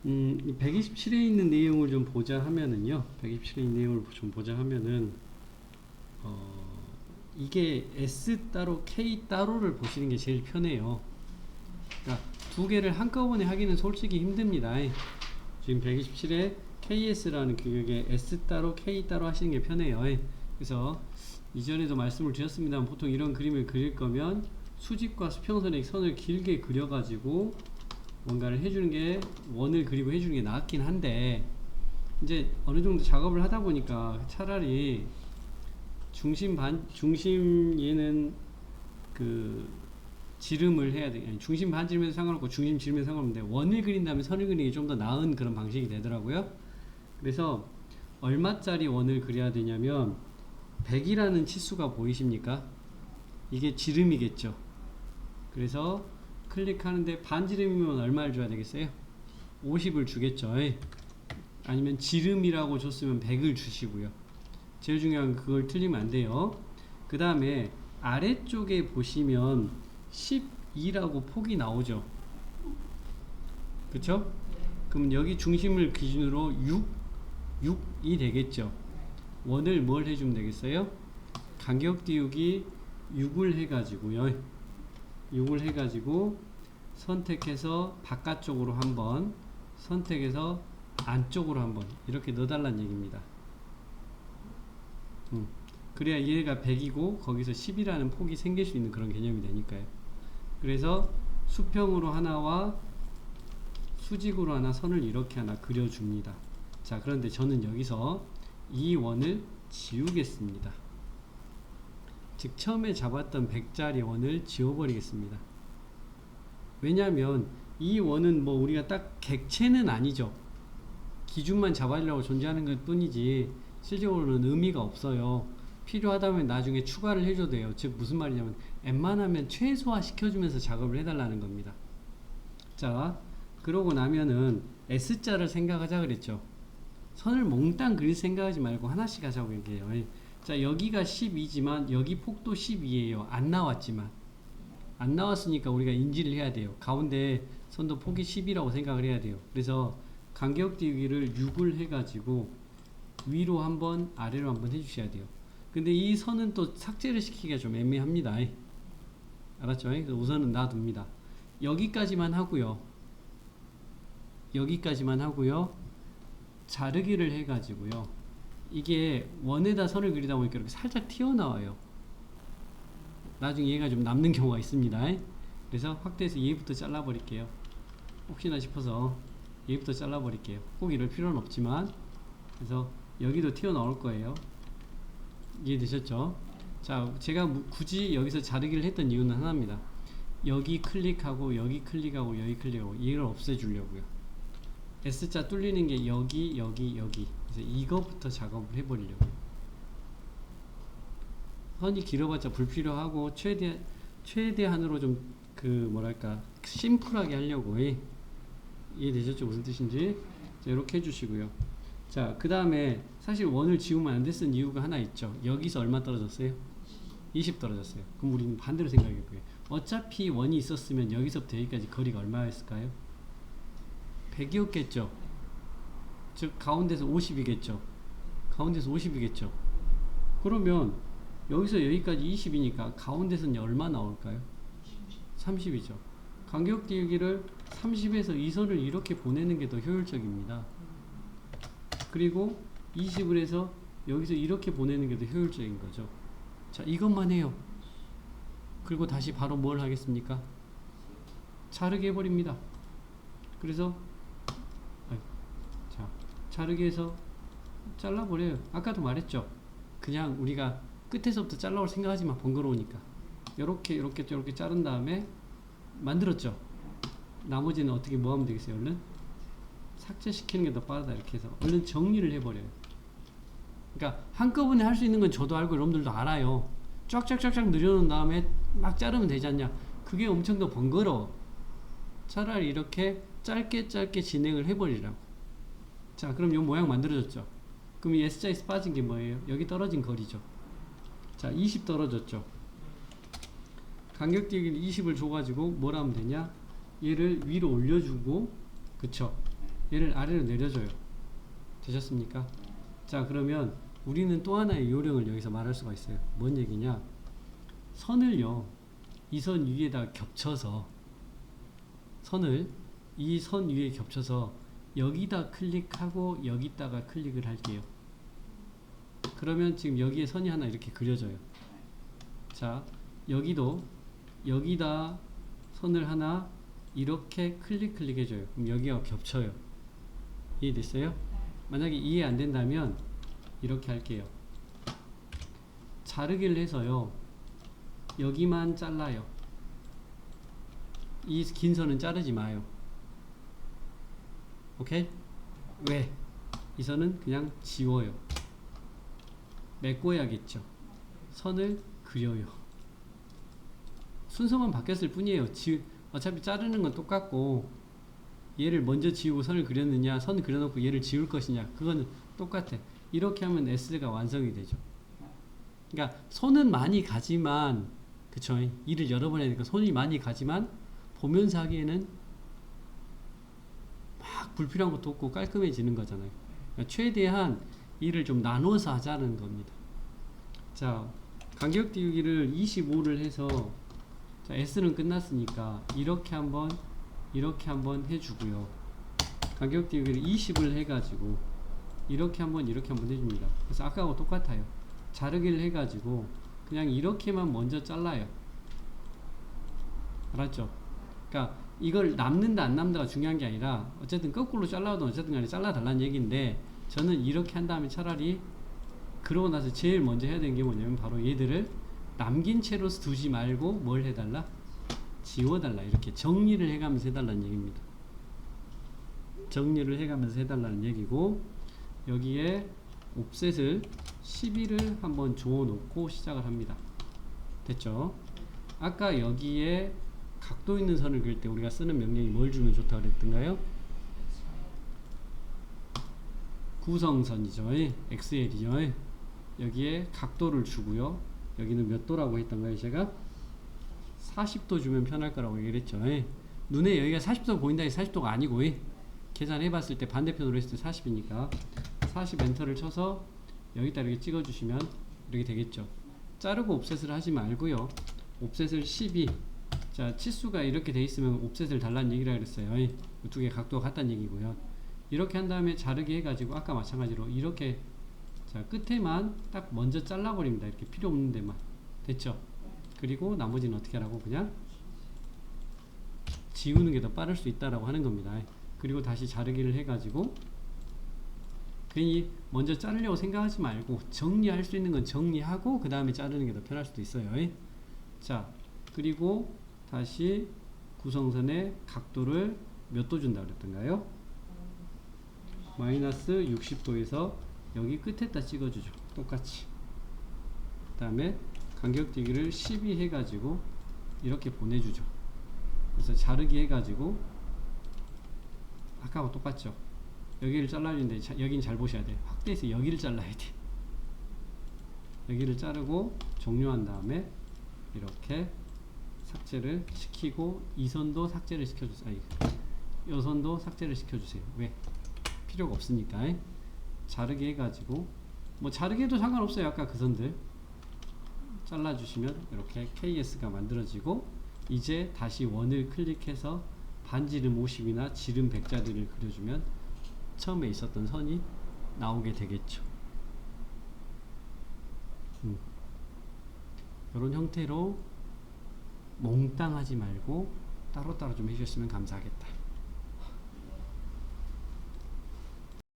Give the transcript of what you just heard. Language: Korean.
이 127에 있는 내용을 좀 보자 하면은요. 127에 있는 내용을 좀 보자 하면은, 이게 S 따로 K 따로를 보시는 게 제일 편해요. 그러니까 두 개를 한꺼번에 하기는 솔직히 힘듭니다. 지금 127에 KS라는 규격에 S 따로 K 따로 하시는 게 편해요. 그래서 이전에도 말씀을 드렸습니다만, 보통 이런 그림을 그릴 거면 수직과 수평선의 선을 길게 그려가지고 뭔가를 해주는 게, 원을 그리고 해주는 게 낫긴 한데, 이제 어느 정도 작업을 하다 보니까 차라리 중심 얘는 그 지름을 해야 돼. 중심 반지름에도 상관없고 중심 지름에도 상관없는데, 원을 그린 다음에 선을 그리는 게 좀 더 나은 그런 방식이 되더라고요. 그래서 얼마짜리 원을 그려야 되냐면, 100이라는 치수가 보이십니까? 이게 지름이겠죠. 그래서 클릭하는데 반지름이면 얼마를 줘야 되겠어요? 50을 주겠죠. 아니면 지름이라고 줬으면 100을 주시고요. 제일 중요한 건 그걸 틀리면 안 돼요. 그 다음에 아래쪽에 보시면 12라고 폭이 나오죠. 그쵸? 그럼 여기 중심을 기준으로 6이 되겠죠. 원을 뭘 해주면 되겠어요? 간격 띄우기 6을 해가지고요. 6을 해가지고 선택해서 바깥쪽으로 한번, 선택해서 안쪽으로 한번 이렇게 넣어달라는 얘기입니다. 그래야 얘가 100이고 거기서 10이라는 폭이 생길 수 있는 그런 개념이 되니까요. 그래서 수평으로 하나와 수직으로 하나, 선을 이렇게 하나 그려줍니다. 자, 그런데 저는 여기서 이 원을 지우겠습니다. 즉 처음에 잡았던 100짜리 원을 지워버리겠습니다. 왜냐하면 이 원은 뭐 우리가 딱 객체는 아니죠. 기준만 잡아주려고 존재하는 것 뿐이지 실질적으로는 의미가 없어요. 필요하다면 나중에 추가를 해줘도 돼요. 즉 무슨 말이냐면, 웬만하면 최소화 시켜주면서 작업을 해달라는 겁니다. 자, 그러고 나면은 S자를 생각하자 그랬죠. 선을 몽땅 그릴 생각하지 말고 하나씩 하자고 얘기해요. 자, 여기가 12지만 여기 폭도 12예요. 안 나왔지만. 안 나왔으니까 우리가 인지를 해야 돼요. 가운데 선도 폭이 10이라고 생각을 해야 돼요. 그래서 간격 띄우기를 6을 해가지고 위로 한번 아래로 한번 해주셔야 돼요. 근데 이 선은 또 삭제를 시키기가 좀 애매합니다. 알았죠? 그래서 우선은 놔둡니다. 여기까지만 하고요. 여기까지만 하고요. 자르기를 해가지고요. 이게 원에다 선을 그리다 보니까 이렇게 살짝 튀어나와요. 나중에 얘가 좀 남는 경우가 있습니다. 그래서 확대해서 얘부터 잘라버릴게요. 혹시나 싶어서 얘부터 잘라버릴게요. 꼭 이럴 필요는 없지만. 그래서 여기도 튀어나올 거예요. 이해되셨죠? 자, 제가 굳이 여기서 자르기를 했던 이유는 하나입니다. 여기 클릭하고 여기 클릭하고 여기 클릭하고 얘를 없애주려고요. S자 뚫리는 게 여기 그래서 이거부터 작업을 해버리려고요. 선이 길어봤자 불필요하고 최대한으로 좀 그 뭐랄까 심플하게 하려고 이해되셨죠? 무슨 뜻인지. 자, 이렇게 해주시고요. 자, 그 다음에 사실 원을 지우면 안 됐은 이유가 하나 있죠. 여기서 얼마 떨어졌어요? 20 떨어졌어요. 그럼 우리는 반대로 생각해볼게요. 어차피 원이 있었으면 여기서부터 여기까지 거리가 얼마였을까요? 100이었겠죠. 즉 가운데서 50이겠죠. 가운데서 50이겠죠. 그러면 여기서 여기까지 20이니까 가운데서는 얼마 나올까요? 30이죠. 간격 띄우기를 30에서 이 선을 이렇게 보내는 게 더 효율적입니다. 그리고 20을 해서 여기서 이렇게 보내는 게 더 효율적인 거죠. 자, 이것만 해요. 그리고 다시 바로 뭘 하겠습니까? 자르게 해버립니다. 그래서 자, 자르게 해서 잘라버려요. 아까도 말했죠. 그냥 우리가 끝에서부터 잘라올 생각하지만 번거로우니까 요렇게 자른 다음에 만들었죠. 나머지는 어떻게 뭐 하면 되겠어요? 얼른 삭제시키는 게 더 빠르다. 이렇게 해서 얼른 정리를 해버려요. 그러니까 한꺼번에 할 수 있는 건 저도 알고 여러분들도 알아요. 쫙쫙쫙쫙 늘려놓은 다음에 막 자르면 되지 않냐. 그게 엄청 더 번거로워. 차라리 이렇게 짧게 진행을 해버리라고. 자, 그럼 요 모양 만들어졌죠. 그럼 이 S자에서 빠진 게 뭐예요? 여기 떨어진 거리죠. 자, 20 떨어졌죠. 간격 띄우기를 20을 줘가지고 뭘 하면 되냐? 얘를 위로 올려주고, 그쵸? 얘를 아래로 내려줘요. 되셨습니까? 자, 그러면 우리는 또 하나의 요령을 여기서 말할 수가 있어요. 뭔 얘기냐? 선을요, 이 선 위에다 겹쳐서, 선을 이 선 위에 겹쳐서 여기다 클릭하고 여기다가 클릭을 할게요. 그러면 지금 여기에 선이 하나 이렇게 그려져요. 자, 여기도 여기다 선을 하나 이렇게 클릭해줘요. 그럼 여기가 겹쳐요. 이해됐어요? 만약에 이해 안 된다면 이렇게 할게요. 자르기를 해서요, 여기만 잘라요. 이 긴 선은 자르지 마요. 오케이? 왜? 이 선은 그냥 지워요. 메꿔야겠죠. 선을 그려요. 순서만 바뀌었을 뿐이에요. 어차피 자르는 건 똑같고, 얘를 먼저 지우고 선을 그렸느냐, 선 그려놓고 얘를 지울 것이냐, 그거는 똑같아. 이렇게 하면 S가 완성이 되죠. 그러니까 손은 많이 가지만, 그쵸? 일을 여러 번 해야 되니까 손이 많이 가지만 보면서 하기에는 막 불필요한 것도 없고 깔끔해지는 거잖아요. 그러니까 최대한 일을 좀 나눠서 하자는 겁니다. 자, 간격 띄우기를 25를 해서, 자, S는 끝났으니까 이렇게 한번 해주고요. 간격 띄우기를 20을 해가지고 이렇게 한번 해줍니다. 그래서 아까하고 똑같아요. 자르기를 해가지고 그냥 이렇게만 먼저 잘라요. 알았죠? 그러니까 이걸 남는다 안 남는다가 중요한 게 아니라, 어쨌든 거꾸로 잘라도 어쨌든 간에 잘라달라는 얘기인데, 저는 이렇게 한 다음에 차라리 그러고 나서 제일 먼저 해야 되는 게 뭐냐면 바로 얘들을 남긴 채로 두지 말고 뭘 해달라? 지워달라. 이렇게 정리를 해가면서 해달라는 얘기입니다. 정리를 해가면서 해달라는 얘기고, 여기에 옵셋을 12를 한번 줘놓고 시작을 합니다. 됐죠? 아까 여기에 각도 있는 선을 그릴 때 우리가 쓰는 명령이 뭘 주면 좋다고 그랬던가요? 구성선이죠. XL이죠. 여기에 각도를 주고요. 여기는 몇 도라고 했던가요? 제가 40도 주면 편할 거라고 얘기를 했죠. 눈에 여기가 40도 보인다 해서 40도가 아니고, 계산해 봤을 때 반대편으로 했을 때 40이니까 40 엔터를 쳐서 여기다 이렇게 찍어 주시면 이렇게 되겠죠. 자르고 옵셋을 하지 말고요, 옵셋을 12, 자, 치수가 이렇게 돼 있으면 옵셋을 달라는 얘기라 그랬어요. 이 두 개 각도가 같다는 얘기고요. 이렇게 한 다음에 자르기 해가지고 아까 마찬가지로 이렇게, 자, 끝에만 딱 먼저 잘라버립니다. 이렇게 필요 없는 데만. 됐죠? 그리고 나머지는 어떻게 하라고? 그냥 지우는 게 더 빠를 수 있다라고 하는 겁니다. 그리고 다시 자르기를 해가지고, 괜히 먼저 자르려고 생각하지 말고 정리할 수 있는 건 정리하고 그 다음에 자르는 게 더 편할 수도 있어요. 자, 그리고 다시 구성선의 각도를 몇 도 준다고 그랬던가요? 마이너스 60도에서 여기 끝에다 찍어주죠. 똑같이. 그 다음에 간격뛰기를 12 해가지고 이렇게 보내주죠. 그래서 자르기 해가지고 아까와 똑같죠. 여기를 잘라주는데 여기는 잘 보셔야 돼요. 확대해서 여기를 잘라야 돼. 여기를 자르고 종료한 다음에 이렇게 삭제를 시키고, 이 선도 삭제를 시켜주세요. 이 선도 삭제를 시켜주세요. 왜? 필요가 없으니까. 자르기 해가지고, 뭐 자르기 해도 상관없어요. 아까 그 선들 잘라주시면 이렇게 KS가 만들어지고, 이제 다시 원을 클릭해서 반지름 50이나 지름 100짜리를 그려주면 처음에 있었던 선이 나오게 되겠죠. 이런 형태로 몽땅 하지 말고 따로따로 좀 해주셨으면 감사하겠다.